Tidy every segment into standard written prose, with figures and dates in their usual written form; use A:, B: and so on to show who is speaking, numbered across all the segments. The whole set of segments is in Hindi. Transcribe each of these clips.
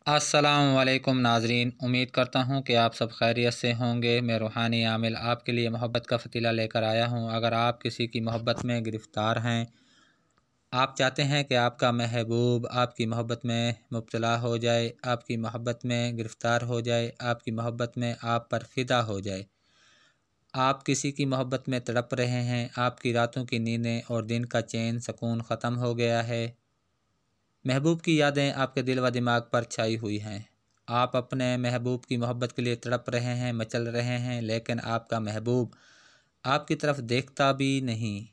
A: अस्सलाम वालेकुम नाजरीन, उम्मीद करता हूँ कि आप सब खैरियत से होंगे। मैं रूहानी आमिल आपके लिए मोहब्बत का फ़तीला लेकर आया हूँ। अगर आप किसी की मोहब्बत में गिरफ़्तार हैं, आप चाहते हैं कि आपका महबूब आपकी मोहब्बत में मुब्तला हो जाए, आपकी मोहब्बत में गिरफ़्तार हो जाए, आपकी मोहब्बत में आप पर फ़िदा हो जाए, आप किसी की मोहब्बत में तड़प रहे हैं, आपकी रातों की नींदें और दिन का चैन सुकून ख़त्म हो गया है, महबूब की यादें आपके दिल व दिमाग पर छाई हुई हैं। आप अपने महबूब की मोहब्बत के लिए तड़प रहे हैं, मचल रहे हैं, लेकिन आपका महबूब आपकी तरफ देखता भी नहीं।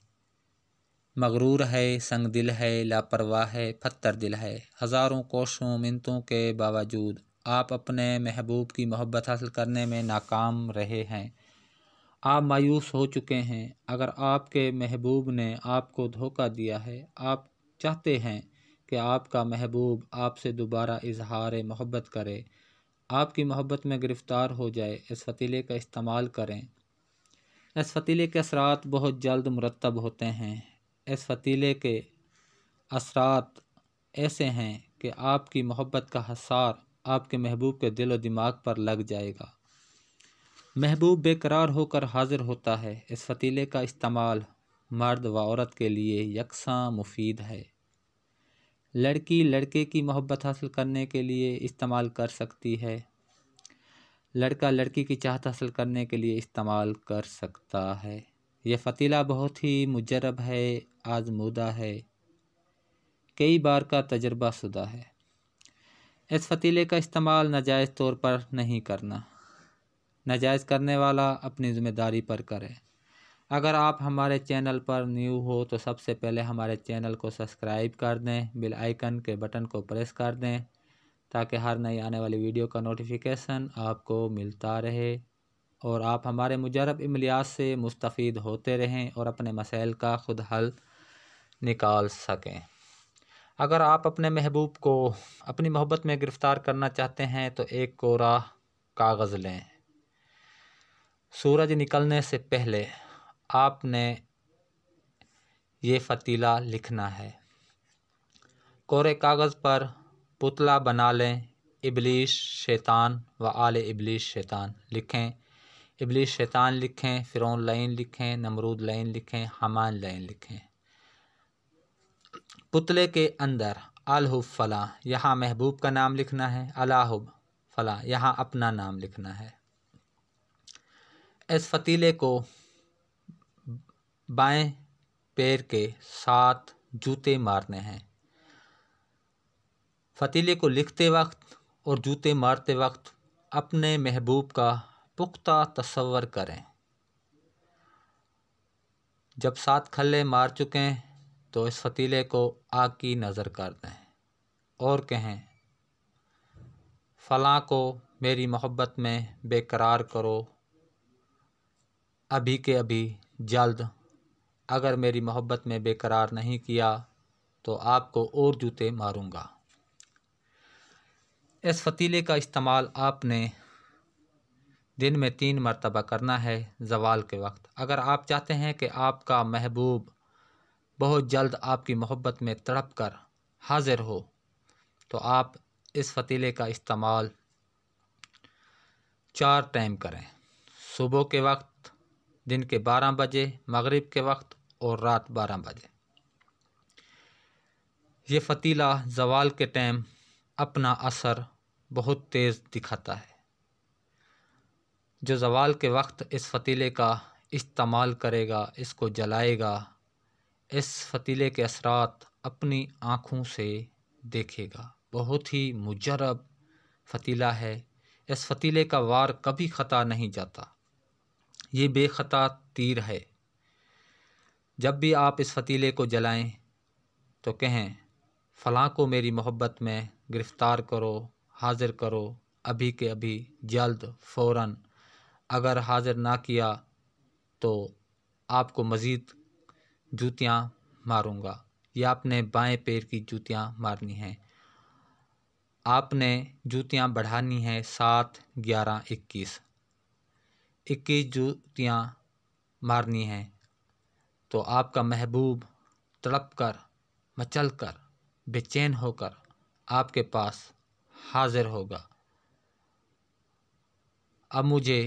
A: मगरूर है, संग दिल है, लापरवाह है, पत्थर दिल है। हज़ारों कोशिशों मिन्नतों के बावजूद आप अपने महबूब की मोहब्बत हासिल करने में नाकाम रहे हैं। आप मायूस हो चुके हैं। अगर आपके महबूब ने आपको धोखा दिया है, आप चाहते हैं कि आपका महबूब आपसे दोबारा इजहार मोहब्बत करे, आपकी मोहब्बत में गिरफ़्तार हो जाए, इस फ़तीले का इस्तेमाल करें। इस फ़तीले के असरात बहुत जल्द मुरतब होते हैं। इस फ़तीले के असरात ऐसे हैं कि आपकी मोहब्बत का हसार आपके महबूब के दिल और दिमाग पर लग जाएगा। महबूब बेकरार होकर हाजिर होता है। इस फ़तीले का इस्तेमाल मर्द व औरत के लिए यकसां मुफीद है। लड़की लड़के की मोहब्बत हासिल करने के लिए इस्तेमाल कर सकती है, लड़का लड़की की चाहत हासिल करने के लिए इस्तेमाल कर सकता है। यह फ़तीला बहुत ही मुजरब है, आजमूदा है, कई बार का तजर्बा शुदा है। इस फ़तीले का इस्तेमाल नाजायज़ तौर पर नहीं करना। नाजायज़ करने वाला अपनी ज़िम्मेदारी पर करे। अगर आप हमारे चैनल पर न्यू हो तो सबसे पहले हमारे चैनल को सब्सक्राइब कर दें, बेल आइकन के बटन को प्रेस कर दें ताकि हर नई आने वाली वीडियो का नोटिफिकेशन आपको मिलता रहे और आप हमारे मुजरब इमलियात से मुस्तफ़ीद होते रहें और अपने मसाइल का खुद हल निकाल सकें। अगर आप अपने महबूब को अपनी मोहब्बत में गिरफ़्तार करना चाहते हैं तो एक कोरा कागज़ लें। सूरज निकलने से पहले आपने ये फ़तीला लिखना है। कोरे कागज़ पर पुतला बना लें। इब्लीस शैतान व आले इब्लीस शैतान लिखें। इब्लीस शैतान लिखें, फ़िरौन लाइन लिखें, नमरूद लाइन लिखें, हमान लाइन लिखें। पुतले के अंदर अलहुब फ़ला यहाँ महबूब का नाम लिखना है, अलाहुब फ़ला यहाँ अपना नाम लिखना है। इस फ़तीले को बाएं पैर के 7 जूते मारने हैं। फ़तीले को लिखते वक्त और जूते मारते वक्त अपने महबूब का पुख्ता तसव्वुर करें। जब 7 खल्ले मार चुकें तो इस फ़तीले को आग की नज़र कर दें और कहें, फ़लाँ को मेरी मोहब्बत में बेकरार करो अभी के अभी, जल्द। अगर मेरी मोहब्बत में बेकरार नहीं किया तो आपको और जूते मारूंगा। इस फ़तीले का इस्तेमाल आपने दिन में 3 मरतबा करना है ज़वाल के वक्त। अगर आप चाहते हैं कि आपका महबूब बहुत जल्द आपकी मोहब्बत में तड़प कर हाजिर हो तो आप इस फ़तीले का इस्तेमाल 4 टाइम करें। सुबह के वक्त, दिन के 12 बजे, मगरिब के वक्त और रात 12 बजे। ये फ़तीला ज़वाल के टाइम अपना असर बहुत तेज़ दिखाता है। जो ज़वाल के वक्त इस फ़तीले का इस्तेमाल करेगा, इसको जलाएगा, इस फ़तीले के असरात अपनी आँखों से देखेगा। बहुत ही मुजरब फ़तीला है। इस फ़तीले का वार कभी ख़ता नहीं जाता। ये बेख़ता तीर है। जब भी आप इस फ़तीले को जलाएं तो कहें, फ़लाँ को मेरी मोहब्बत में गिरफ़्तार करो, हाज़िर करो अभी के अभी, जल्द, फ़ौरन। अगर हाज़िर ना किया तो आपको मज़ीद जूतियाँ मारूंगा। ये आपने बाएं पैर की जूतियाँ मारनी हैं। आपने जूतियाँ बढ़ानी हैं 7, 11, 21। 21 जूतियाँ मारनी हैं तो आपका महबूब तड़प कर, मचल कर, बेचैन होकर आपके पास हाज़िर होगा। अब मुझे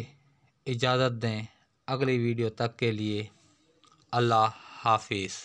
A: इजाज़त दें, अगली वीडियो तक के लिए अल्लाह हाफिज़।